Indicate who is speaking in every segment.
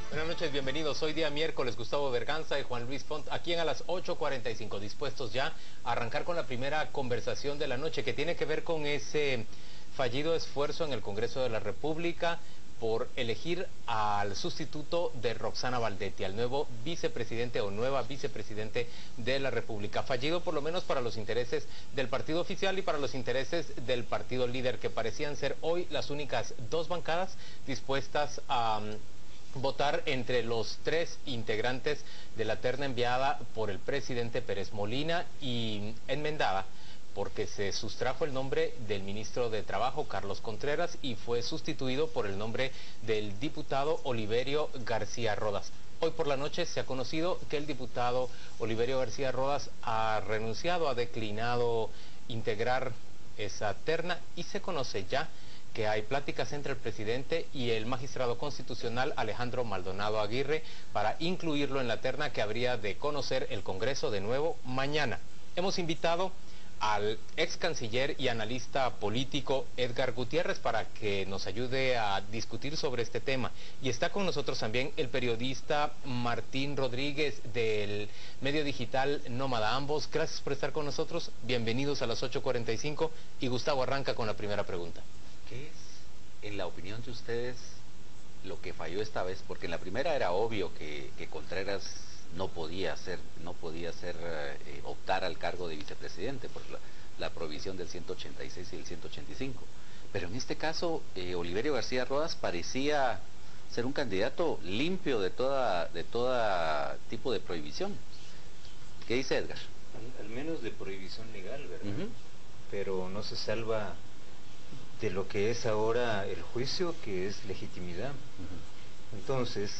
Speaker 1: Buenas noches, bienvenidos. Hoy día miércoles, Gustavo Berganza y Juan Luis Font, aquí a las 8:45, dispuestos ya a arrancar con la primera conversación de la noche, que tiene que ver con ese fallido esfuerzo en el Congreso de la República por elegir al sustituto de Roxana Valdetti, al nuevo vicepresidente o nueva vicepresidente de la República. Fallido por lo menos para los intereses del partido oficial y para los intereses del partido líder, que parecían ser hoy las únicas dos bancadas dispuestas a votar entre los tres integrantes de la terna enviada por el presidente Pérez Molina y enmendada porque se sustrajo el nombre del ministro de Trabajo, Carlos Contreras, y fue sustituido por el nombre del diputado Oliverio García Rodas. Hoy por la noche se ha conocido que el diputado Oliverio García Rodas ha renunciado, ha declinado integrar esa terna y se conoce ya que hay pláticas entre el presidente y el magistrado constitucional Alejandro Maldonado Aguirre para incluirlo en la terna que habría de conocer el Congreso de nuevo mañana. Hemos invitado al ex canciller y analista político Edgar Gutiérrez para que nos ayude a discutir sobre este tema. Y está con nosotros también el periodista Martín Rodríguez del medio digital Nómada. Ambos, gracias por estar con nosotros. Bienvenidos a las 8:45 y Gustavo arranca con la primera pregunta.
Speaker 2: ¿Qué es, en la opinión de ustedes, lo que falló esta vez? Porque en la primera era obvio que Contreras no podía optar al cargo de vicepresidente por la prohibición del 186 y el 185. Pero en este caso, Oliverio García Rodas parecía ser un candidato limpio de toda tipo de prohibición. ¿Qué dice Edgar?
Speaker 3: Al menos de prohibición legal, ¿verdad? Pero no se salva de lo que es ahora el juicio, que es legitimidad. Entonces,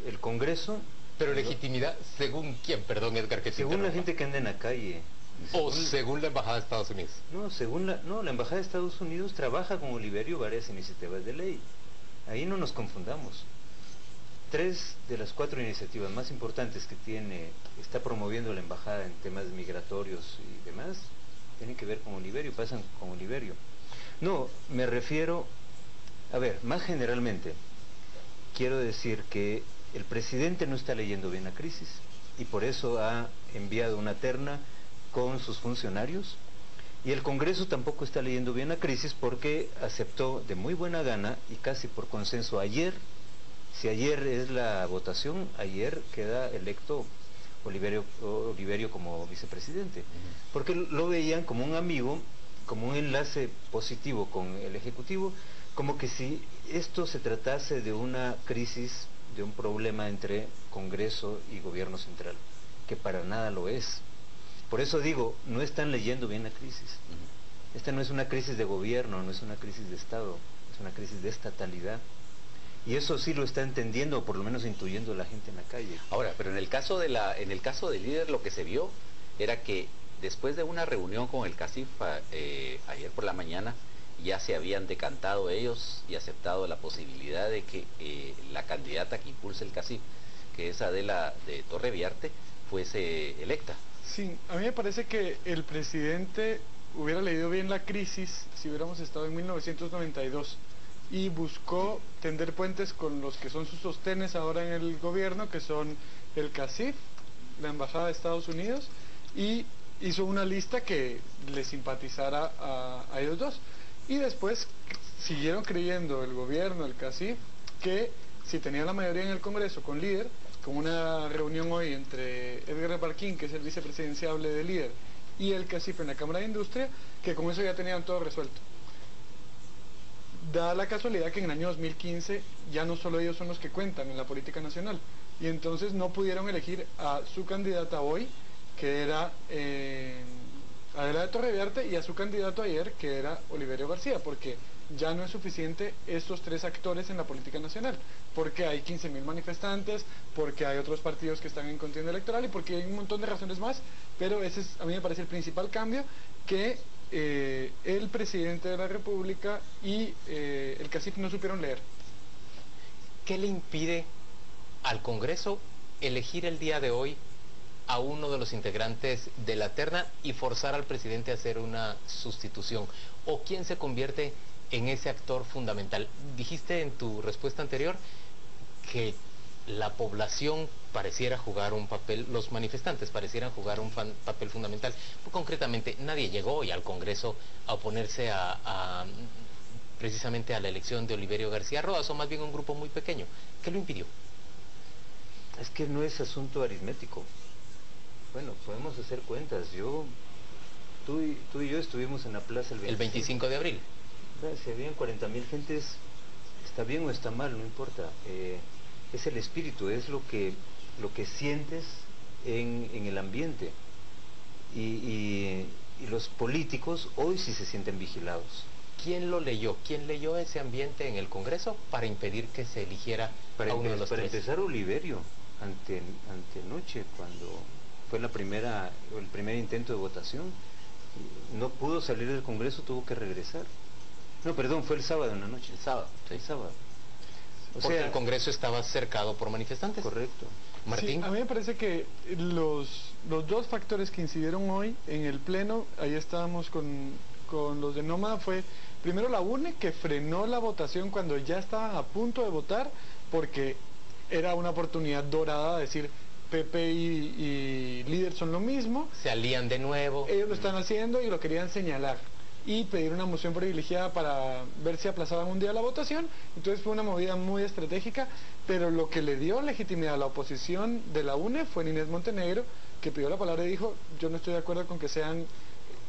Speaker 3: el Congreso...
Speaker 1: Pero legitimidad, ¿según quién? Perdón, Edgar, que te
Speaker 3: según la gente que anda en la calle.
Speaker 1: ¿O según la Embajada de Estados Unidos?
Speaker 3: No, la Embajada de Estados Unidos trabaja con Oliverio varias iniciativas de ley. Ahí no nos confundamos. 3 de las 4 iniciativas más importantes que está promoviendo la Embajada en temas migratorios y demás, tienen que ver con Oliverio, pasan con Oliverio. No, me refiero, a ver, más generalmente, quiero decir que el presidente no está leyendo bien la crisis y por eso ha enviado una terna con sus funcionarios, y el Congreso tampoco está leyendo bien la crisis porque aceptó de muy buena gana y casi por consenso ayer, si ayer es la votación, ayer queda electo Oliverio como vicepresidente, porque lo veían como un amigo, como un enlace positivo con el Ejecutivo, como que si esto se tratase de una crisis, de un problema entre Congreso y Gobierno Central, que para nada lo es. Por eso digo, no están leyendo bien la crisis. Esta no es una crisis de gobierno, no es una crisis de Estado, es una crisis de estatalidad. Y eso sí lo está entendiendo, o por lo menos intuyendo la gente en la calle.
Speaker 2: Ahora, pero en el caso del líder, lo que se vio era que después de una reunión con el CACIF ayer por la mañana, ya se habían decantado ellos y aceptado la posibilidad de que la candidata que impulse el CACIF, que es Adela de Torreviarte, fuese electa.
Speaker 4: Sí, a mí me parece que el presidente hubiera leído bien la crisis si hubiéramos estado en 1992 y buscó tender puentes con los que son sus sostenes ahora en el gobierno, que son el CACIF, la Embajada de Estados Unidos, y hizo una lista que le simpatizara a ellos dos. Y después siguieron creyendo el gobierno, el CACIF, que si tenía la mayoría en el Congreso con líder, con una reunión hoy entre Edgar Barquín, que es el vicepresidenciable de líder, y el CACIF en la Cámara de Industria, que con eso ya tenían todo resuelto. Da la casualidad que en el año 2015 ya no solo ellos son los que cuentan en la política nacional, y entonces no pudieron elegir a su candidata hoy, que era Adela de Torreviarte, y a su candidato ayer, que era Oliverio García, porque ya no es suficiente estos 3 actores en la política nacional, porque hay 15.000 manifestantes, porque hay otros partidos que están en contienda electoral y porque hay un montón de razones más, pero ese es, a mí me parece, el principal cambio, que el presidente de la República y el CACIF no supieron leer.
Speaker 1: ¿Qué le impide al Congreso elegir el día de hoy a uno de los integrantes de la terna y forzar al presidente a hacer una sustitución? ¿O quién se convierte en ese actor fundamental? Dijiste en tu respuesta anterior que la población pareciera jugar un papel, los manifestantes parecieran jugar un papel fundamental. Concretamente, nadie llegó hoy al Congreso a oponerse precisamente a la elección de Oliverio García Rodas, o más bien un grupo muy pequeño. ¿Qué lo impidió?
Speaker 3: Es que no es asunto aritmético. Bueno, podemos hacer cuentas. Tú y yo estuvimos en la plaza
Speaker 1: el 25 de abril.
Speaker 3: Si habían 40.000 gentes, está bien o está mal, no importa. Es el espíritu, es lo que sientes en el ambiente. Y los políticos hoy sí se sienten vigilados.
Speaker 1: ¿Quién lo leyó? ¿Quién leyó ese ambiente en el Congreso para impedir que se eligiera a uno de los tres?
Speaker 3: Para empezar, Oliverio, antenoche, cuando fue el primer intento de votación, no pudo salir del Congreso, tuvo que regresar. No, perdón, fue el sábado en la noche.
Speaker 2: El sábado.
Speaker 3: Sí. El sábado.
Speaker 1: Porque el Congreso estaba cercado por manifestantes.
Speaker 3: Correcto.
Speaker 1: Martín.
Speaker 4: Sí, a mí me parece que los dos factores que incidieron hoy en el Pleno, ahí estábamos con los de Nómada, fue primero la UNE, que frenó la votación cuando ya estaban a punto de votar, porque era una oportunidad dorada de decir PP y líder son lo mismo.
Speaker 1: Se alían de nuevo.
Speaker 4: Ellos lo están haciendo y lo querían señalar y pedir una moción privilegiada para ver si aplazaban un día la votación. Entonces fue una movida muy estratégica, pero lo que le dio legitimidad a la oposición de la UNE fue Inés Montenegro, que pidió la palabra y dijo: yo no estoy de acuerdo con que sean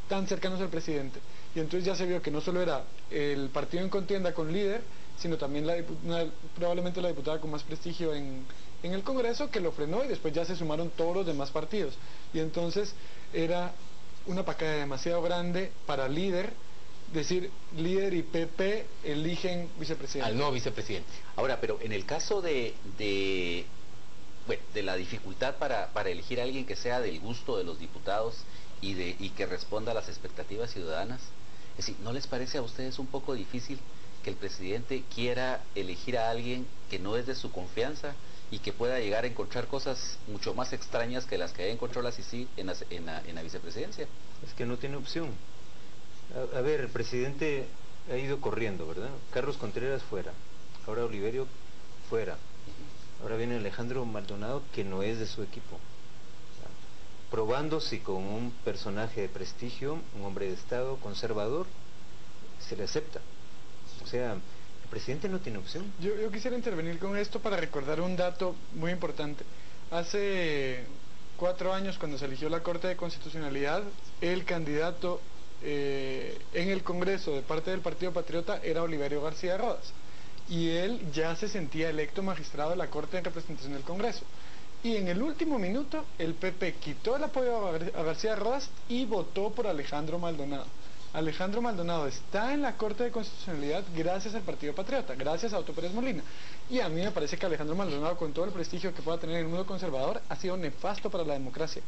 Speaker 4: tan cercanos al presidente. Y entonces ya se vio que no solo era el partido en contienda con líder, sino también probablemente la diputada con más prestigio en el Congreso, que lo frenó, y después ya se sumaron todos los demás partidos. Y entonces era una pacada demasiado grande para líder, decir líder y PP eligen vicepresidente.
Speaker 1: Al nuevo vicepresidente.
Speaker 2: Ahora, pero en el caso de la dificultad para elegir a alguien que sea del gusto de los diputados y que responda a las expectativas ciudadanas, es decir, ¿no les parece a ustedes un poco difícil que el presidente quiera elegir a alguien que no es de su confianza y que pueda llegar a encontrar cosas mucho más extrañas que las que encontró la Sisi en la vicepresidencia?
Speaker 3: Es que no tiene opción. A ver, el presidente ha ido corriendo, ¿verdad? Carlos Contreras fuera, ahora Oliverio fuera, ahora viene Alejandro Maldonado, que no es de su equipo, probándose con un personaje de prestigio, un hombre de Estado conservador, se le acepta. O sea, el presidente no tiene opción.
Speaker 4: Yo quisiera intervenir con esto para recordar un dato muy importante. Hace 4 años, cuando se eligió la Corte de Constitucionalidad, el candidato en el Congreso de parte del Partido Patriota era Oliverio García Rodas, y él ya se sentía electo magistrado de la Corte de Representación del Congreso. Y en el último minuto el PP quitó el apoyo a García Rodas y votó por Alejandro Maldonado. Alejandro Maldonado está en la Corte de Constitucionalidad gracias al Partido Patriota, gracias a Otto Pérez Molina. Y a mí me parece que Alejandro Maldonado, con todo el prestigio que pueda tener en el mundo conservador, ha sido nefasto para la democracia.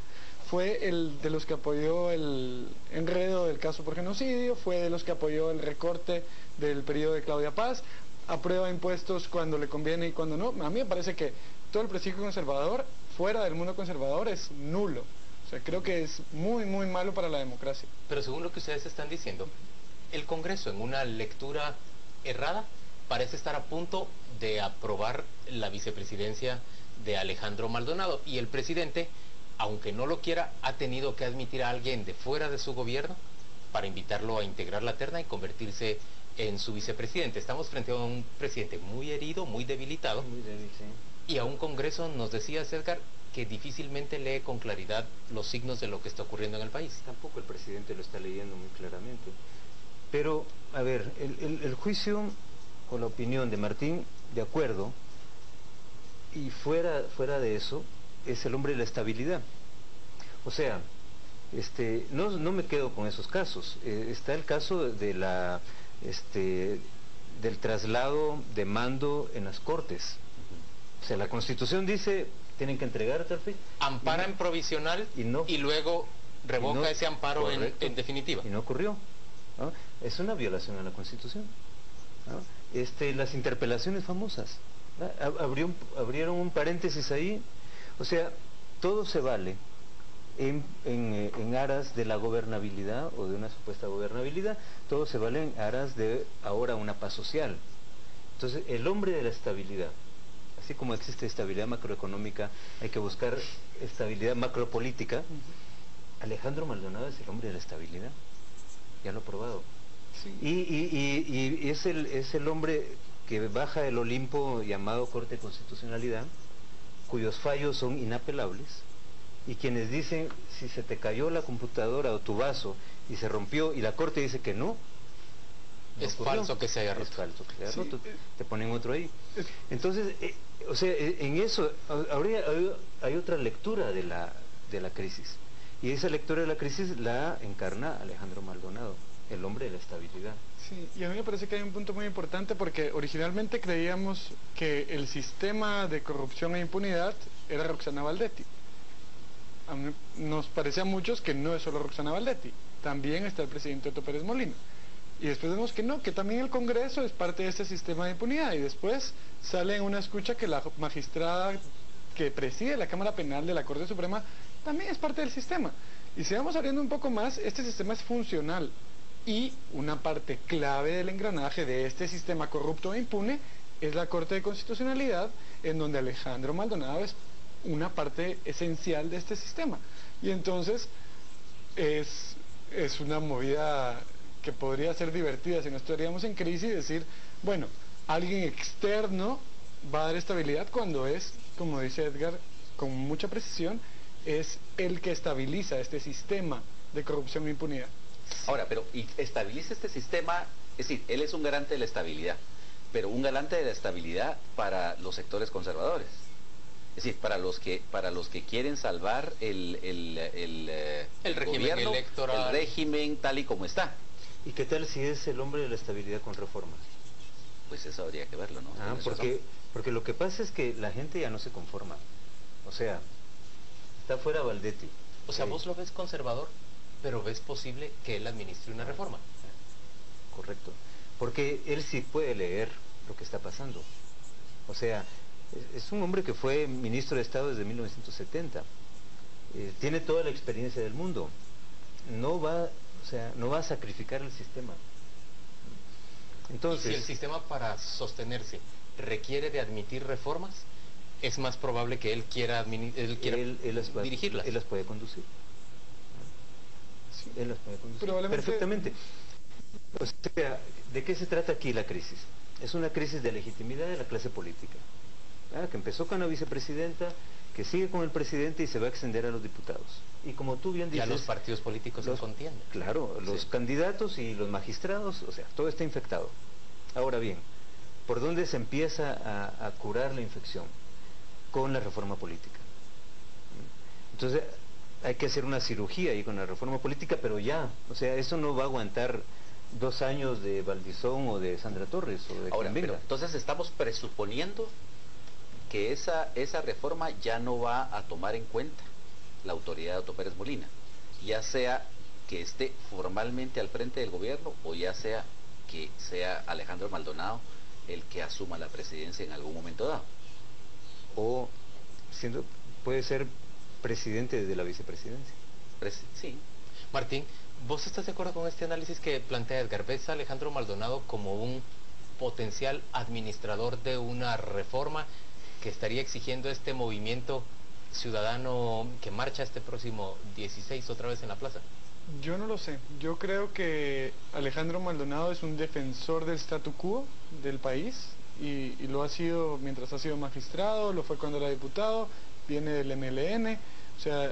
Speaker 4: Fue el de los que apoyó el enredo del caso por genocidio, fue de los que apoyó el recorte del periodo de Claudia Paz, aprueba impuestos cuando le conviene y cuando no. A mí me parece que todo el prestigio conservador fuera del mundo conservador es nulo. O sea, creo que es muy, muy malo para la democracia.
Speaker 1: Pero según lo que ustedes están diciendo, el Congreso, en una lectura errada, parece estar a punto de aprobar la vicepresidencia de Alejandro Maldonado. Y el presidente, aunque no lo quiera, ha tenido que admitir a alguien de fuera de su gobierno para invitarlo a integrar la terna y convertirse en su vicepresidente. Estamos frente a un presidente muy herido, muy debilitado.
Speaker 3: Muy débil, sí.
Speaker 1: Y a un Congreso, nos decía Edgar, que difícilmente lee con claridad los signos de lo que está ocurriendo en el país.
Speaker 3: Tampoco el presidente lo está leyendo muy claramente. Pero, a ver, el juicio o la opinión de Martín, de acuerdo, y fuera de eso, es el hombre de la estabilidad. O sea, no me quedo con esos casos. Está el caso de del traslado de mando en las Cortes. O sea, la Constitución dice, tienen que entregar tal fecha.
Speaker 1: Ampara en provisional y luego revoca ese amparo en definitiva.
Speaker 3: Y no ocurrió, ¿no? Es una violación a la Constitución, ¿no? Las interpelaciones famosas, ¿no? Abrieron un paréntesis ahí. O sea, todo se vale en aras de la gobernabilidad o de una supuesta gobernabilidad, todo se vale en aras de ahora una paz social. Entonces, el hombre de la estabilidad, así como existe estabilidad macroeconómica, hay que buscar estabilidad macropolítica. Alejandro Maldonado es el hombre de la estabilidad, ya lo ha probado.
Speaker 4: Sí.
Speaker 3: Y es el hombre que baja del Olimpo llamado Corte de Constitucionalidad, cuyos fallos son inapelables, y quienes dicen, si se te cayó la computadora o tu vaso y se rompió y la Corte dice que no
Speaker 1: es
Speaker 3: ocurrió,
Speaker 1: falso que se haya roto.
Speaker 3: es falso que se haya
Speaker 4: Sí,
Speaker 3: roto, te ponen otro ahí. Entonces, o sea, en eso, ahora hay otra lectura de la crisis, y esa lectura de la crisis la encarna Alejandro Maldonado, el hombre de la estabilidad.
Speaker 4: Sí, y a mí me parece que hay un punto muy importante porque originalmente creíamos que el sistema de corrupción e impunidad era Roxana Valdetti. A mí nos parece a muchos que no es solo Roxana Valdetti, también está el presidente Otto Pérez Molina. Y después vemos que no, que también el Congreso es parte de este sistema de impunidad. Y después sale en una escucha que la magistrada que preside la Cámara Penal de la Corte Suprema también es parte del sistema. Y si vamos abriendo un poco más, este sistema es funcional. Y una parte clave del engranaje de este sistema corrupto e impune es la Corte de Constitucionalidad, en donde Alejandro Maldonado es una parte esencial de este sistema. Y entonces es una movida que podría ser divertida si no estaríamos en crisis y decir, bueno, alguien externo va a dar estabilidad cuando es, como dice Edgar, con mucha precisión, es el que estabiliza este sistema de corrupción e impunidad.
Speaker 2: Ahora, pero y estabiliza este sistema, es decir, él es un garante de la estabilidad, pero un garante de la estabilidad para los sectores conservadores. Es decir, para los que quieren salvar el
Speaker 1: régimen
Speaker 2: gobierno,
Speaker 1: electoral,
Speaker 2: el régimen tal y como está.
Speaker 3: ¿Y qué tal si es el hombre de la estabilidad con reformas?
Speaker 2: Pues eso habría que verlo, ¿no? Tienes
Speaker 3: Porque lo que pasa es que la gente ya no se conforma. O sea, está fuera Valdetti.
Speaker 1: O sea, vos lo ves conservador, pero ves posible que él administre una reforma.
Speaker 3: Correcto. Porque él sí puede leer lo que está pasando. O sea, es un hombre que fue ministro de Estado desde 1970. Tiene toda la experiencia del mundo. No va a sacrificar el sistema. Entonces,
Speaker 1: y si el sistema para sostenerse requiere de admitir reformas, es más probable que él quiera, dirigirlas.
Speaker 3: Él las puede conducir.
Speaker 4: Sí.
Speaker 3: Él las puede conducir
Speaker 4: Probablemente...
Speaker 3: perfectamente. O sea, ¿de qué se trata aquí la crisis? Es una crisis de legitimidad de la clase política, que empezó con la vicepresidenta, que sigue con el presidente y se va a extender a los diputados. Y como tú bien dices...
Speaker 1: Ya los partidos políticos en contienda.
Speaker 3: Claro, los candidatos y los magistrados, o sea, todo está infectado. Ahora bien, ¿por dónde se empieza a curar la infección? Con la reforma política. Entonces, hay que hacer una cirugía ahí con la reforma política, pero ya, o sea, eso no va a aguantar 2 años de Valdizón o de Sandra Torres o de
Speaker 2: Ahora,
Speaker 3: quien venga.
Speaker 2: pero entonces estamos presuponiendo que esa reforma ya no va a tomar en cuenta la autoridad de Otto Pérez Molina, ya sea que esté formalmente al frente del gobierno o ya sea que sea Alejandro Maldonado el que asuma la presidencia en algún momento dado.
Speaker 3: O puede ser presidente de la vicepresidencia.
Speaker 2: Sí.
Speaker 1: Martín, ¿vos estás de acuerdo con este análisis que plantea Edgar? ¿Ves a Alejandro Maldonado como un potencial administrador de una reforma que estaría exigiendo este movimiento ciudadano que marcha este próximo 16 otra vez en la plaza?
Speaker 4: Yo no lo sé. Yo creo que Alejandro Maldonado es un defensor del statu quo del país y lo ha sido mientras ha sido magistrado, lo fue cuando era diputado, viene del MLN, o sea,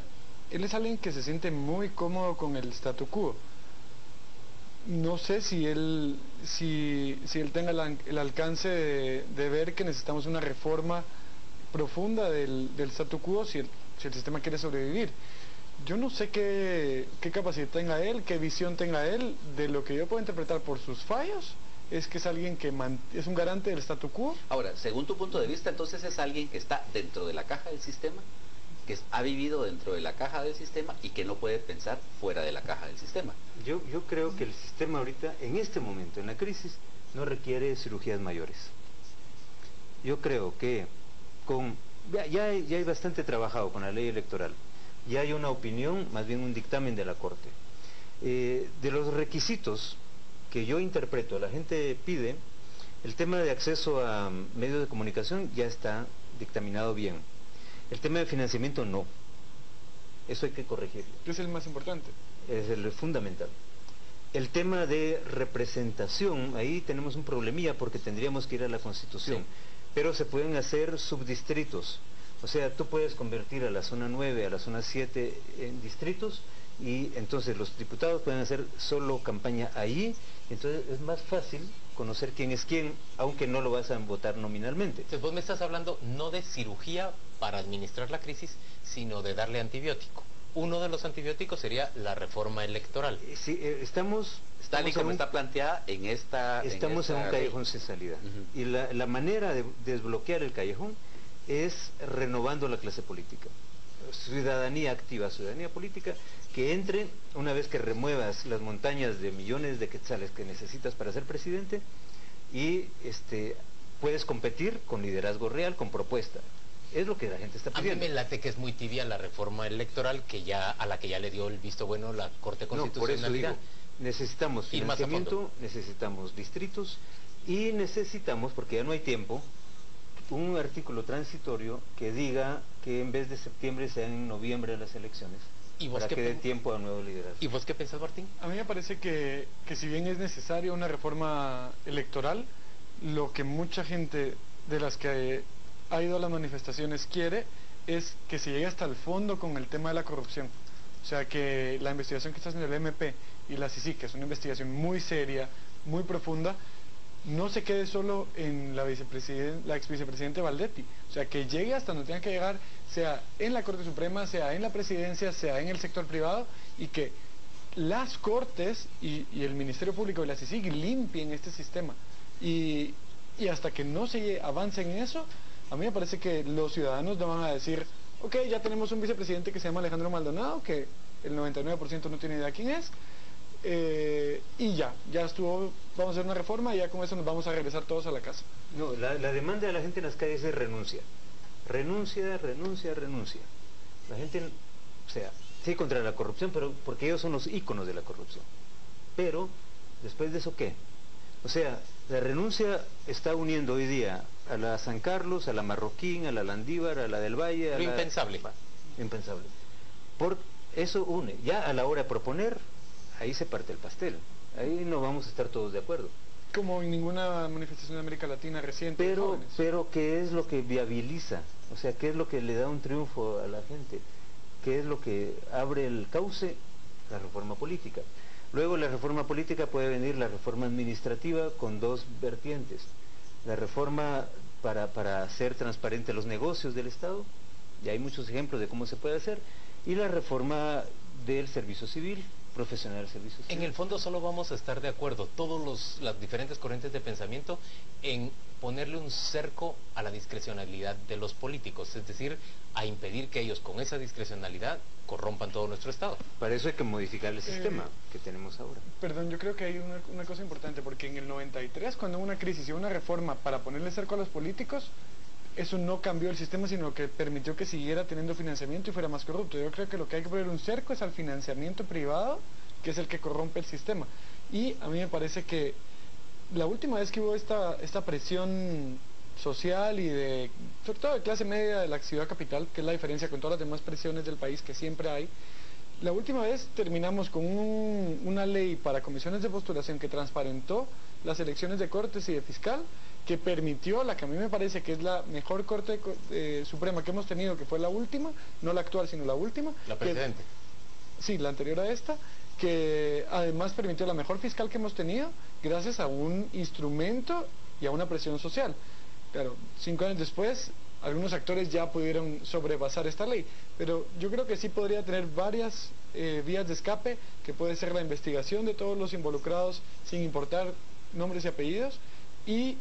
Speaker 4: él es alguien que se siente muy cómodo con el statu quo. No sé si él tenga el alcance de ver que necesitamos una reforma profunda del statu quo si el sistema quiere sobrevivir. Yo no sé qué capacidad tenga él, qué visión tenga él. De lo que yo puedo interpretar por sus fallos es que es alguien que es un garante del statu quo.
Speaker 2: Ahora, según tu punto de vista, entonces es alguien que está dentro de la caja del sistema, que ha vivido dentro de la caja del sistema y que no puede pensar fuera de la caja del sistema.
Speaker 3: Yo creo que el sistema ahorita, en este momento, en la crisis, no requiere cirugías mayores. Yo creo que ya hay bastante trabajado con la ley electoral. Ya hay una opinión, más bien un dictamen de la Corte. De los requisitos que yo interpreto, la gente pide, el tema de acceso a medios de comunicación ya está dictaminado bien. El tema de financiamiento no. Eso hay que corregirlo.
Speaker 4: Es el más importante.
Speaker 3: Es el fundamental. El tema de representación, ahí tenemos un problemilla porque tendríamos que ir a la Constitución.
Speaker 1: Sí.
Speaker 3: Pero se pueden hacer subdistritos. O sea, tú puedes convertir a la zona 9, a la zona 7 en distritos y entonces los diputados pueden hacer solo campaña ahí. Entonces es más fácil conocer quién es quién, aunque no lo vas a votar nominalmente.
Speaker 1: Entonces vos me estás hablando no de cirugía para administrar la crisis, sino de darle antibiótico. Uno de los antibióticos sería la reforma electoral.
Speaker 3: Sí, estamos
Speaker 2: Tal y como
Speaker 3: en un-
Speaker 2: está planteada en esta...
Speaker 3: Estamos en un
Speaker 2: ley.
Speaker 3: callejón sin salida.
Speaker 2: Ujú.
Speaker 3: Y la manera de desbloquear el callejón es renovando la clase política. Ciudadanía activa, ciudadanía política, que entre, una vez que remuevas las montañas de millones de quetzales que necesitas para ser presidente, y puedes competir con liderazgo real, con propuesta. Es lo que la gente está
Speaker 1: A mí
Speaker 3: pidiendo.
Speaker 1: me late que es muy tibia la reforma electoral a la que ya le dio el visto bueno la Corte
Speaker 3: No, por eso
Speaker 1: Constitucionalidad.
Speaker 3: digo, necesitamos
Speaker 1: Ir más a fondo.
Speaker 3: financiamiento, necesitamos distritos y necesitamos, porque ya no hay tiempo, un artículo transitorio que diga que en vez de septiembre sean en noviembre las elecciones,
Speaker 1: ¿Y vos
Speaker 3: para
Speaker 1: qué
Speaker 3: que dé
Speaker 1: pen-
Speaker 3: tiempo a nuevo liderazgo.
Speaker 1: ¿Y vos qué pensás, Martín?
Speaker 4: A mí me parece que si bien es necesaria una reforma electoral, lo que mucha gente de las que ha ido a las manifestaciones quiere es que se llegue hasta el fondo con el tema de la corrupción. O sea, que la investigación que está haciendo el MP y la CICIG, que es una investigación muy seria, muy profunda, no se quede solo en la ex vicepresidente Valdetti. O sea, que llegue hasta donde tenga que llegar, sea en la Corte Suprema, sea en la presidencia, sea en el sector privado, y que las Cortes y el Ministerio Público y la CICIG limpien este sistema. Y hasta que no se avance en eso, a mí me parece que los ciudadanos no van a decir, ok, ya tenemos un vicepresidente que se llama Alejandro Maldonado, que el 99% no tiene idea quién es, y ya estuvo, vamos a hacer una reforma y ya con eso nos vamos a regresar todos a la casa.
Speaker 3: No, la demanda de la gente en las calles es renuncia. Renuncia, renuncia, renuncia. La gente, o sea, sí contra la corrupción, pero porque ellos son los íconos de la corrupción. Pero, después de eso, ¿qué? O sea, la renuncia está uniendo hoy día a la San Carlos, a la Marroquín, a la Landívar, a la del Valle, a
Speaker 1: Lo
Speaker 3: la...
Speaker 1: impensable.
Speaker 3: Impensable. Por eso une. Ya a la hora de proponer, ahí se parte el pastel. Ahí no vamos a estar todos de acuerdo.
Speaker 4: Como en ninguna manifestación de América Latina reciente de jóvenes.
Speaker 3: Pero ¿qué es lo que viabiliza? O sea, ¿qué es lo que le da un triunfo a la gente? ¿Qué es lo que abre el cauce? La reforma política. Luego la reforma política puede venir la reforma administrativa con dos vertientes. La reforma para hacer transparente los negocios del Estado, y hay muchos ejemplos de cómo se puede hacer, y la reforma del servicio civil, profesional del servicio civil.
Speaker 1: En el fondo solo vamos a estar de acuerdo, las diferentes corrientes de pensamiento, en ponerle un cerco a la discrecionalidad de los políticos, es decir, a impedir que ellos con esa discrecionalidad corrompan todo nuestro Estado.
Speaker 3: Para eso hay que modificar el sistema que tenemos ahora.
Speaker 4: Perdón, yo creo que hay una cosa importante, porque en el 93, cuando hubo una crisis y una reforma para ponerle cerco a los políticos, eso no cambió el sistema, sino que permitió que siguiera teniendo financiamiento y fuera más corrupto. Yo creo que lo que hay que poner un cerco es al financiamiento privado, que es el que corrompe el sistema. Y a mí me parece que la última vez que hubo esta presión social y sobre todo de clase media de la ciudad capital, que es la diferencia con todas las demás presiones del país que siempre hay, la última vez terminamos con una ley para comisiones de postulación que transparentó las elecciones de Cortes y de Fiscal, que permitió la que a mí me parece que es la mejor Corte Suprema que hemos tenido, que fue la última, no la actual sino la última.
Speaker 1: La precedente.
Speaker 4: Sí, la anterior a esta, que además permitió la mejor fiscal que hemos tenido gracias a un instrumento y a una presión social. Claro, 5 años después, algunos actores ya pudieron sobrepasar esta ley, pero yo creo que sí podría tener varias vías de escape, que puede ser la investigación de todos los involucrados sin importar nombres y apellidos, y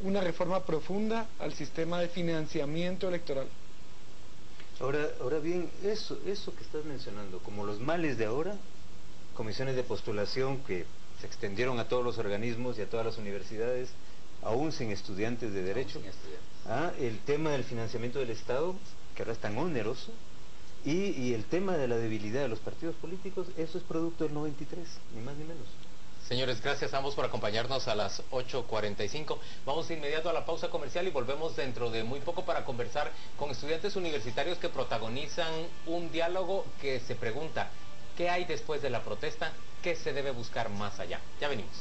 Speaker 4: una reforma profunda al sistema de financiamiento electoral.
Speaker 3: Ahora bien, eso que estás mencionando, como los males de ahora, comisiones de postulación que se extendieron a todos los organismos y a todas las universidades, aún sin estudiantes de derecho, el tema del financiamiento del Estado, que ahora es tan oneroso, y el tema de la debilidad de los partidos políticos, eso es producto del 93, ni más ni menos.
Speaker 1: Señores, gracias a ambos por acompañarnos a las 8:45. Vamos de inmediato a la pausa comercial y volvemos dentro de muy poco para conversar con estudiantes universitarios que protagonizan un diálogo que se pregunta, ¿qué hay después de la protesta? ¿Qué se debe buscar más allá? Ya venimos.